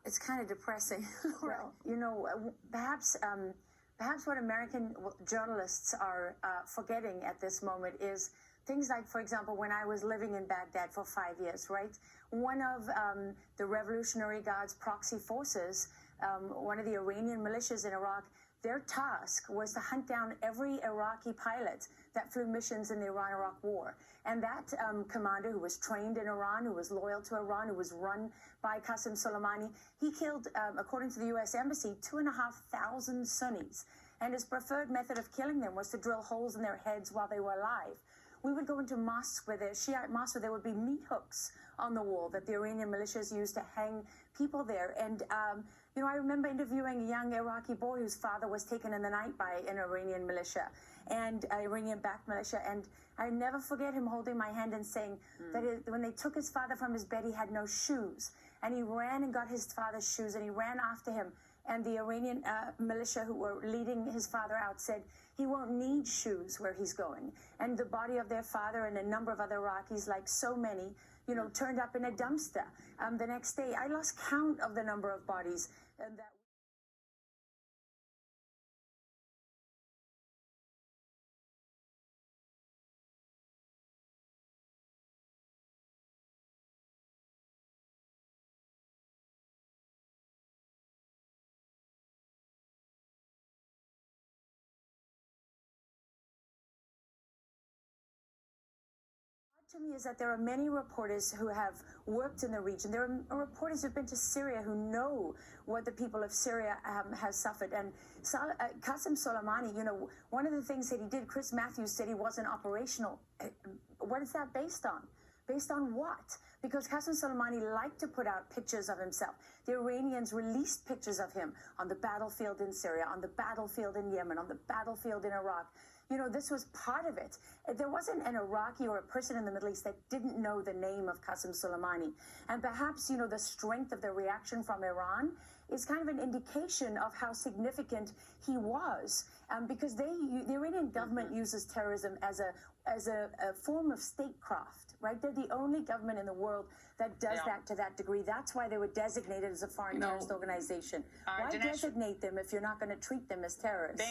It's kind of depressing. Well, You know, perhaps what American journalists are forgetting at this moment is things like, for example, when I was living in Baghdad for 5 years, right? One of the Revolutionary Guard's proxy forces, one of the Iranian militias in Iraq, their task was to hunt down every Iraqi pilot that flew missions in the Iran-Iraq war. And that commander, who was trained in Iran, who was loyal to Iran, who was run by Qasem Soleimani, he killed, according to the U.S. Embassy, 2,500 Sunnis. And his preferred method of killing them was to drill holes in their heads while they were alive. We would go into mosques where there, Shiite mosques where there would be meat hooks on the wall that the Iranian militias used to hang people there. And, you know, I remember interviewing a young Iraqi boy whose father was taken in the night by an Iranian militia, and Iranian-backed militia. And I never forget him holding my hand and saying that when they took his father from his bed, he had no shoes. And he ran and got his father's shoes, and he ran after him. And the Iranian militia who were leading his father out said he won't need shoes where he's going. And the body of their father and a number of other Iraqis, like so many, you know, turned up in a dumpster the next day. I lost count of the number of bodies that. To me is that there are many reporters who have worked in the region. There are reporters who've been to Syria who know what the people of Syria have suffered. And Qasem Soleimani, you know, one of the things that he did, Chris Matthews said he wasn't operational. What is that based on? Based on what? Because Qasem Soleimani liked to put out pictures of himself. The Iranians released pictures of him on the battlefield in Syria, on the battlefield in Yemen, on the battlefield in Iraq. You know, this was part of it. There wasn't an Iraqi or a person in the Middle East that didn't know the name of Qasem Soleimani. And perhaps, you know, the strength of the reaction from Iran is kind of an indication of how significant he was, because the Iranian government uses terrorism as a form of statecraft, right? They're the only government in the world that does that to that degree. That's why they were designated as a foreign terrorist organization. Why designate them if you're not going to treat them as terrorists?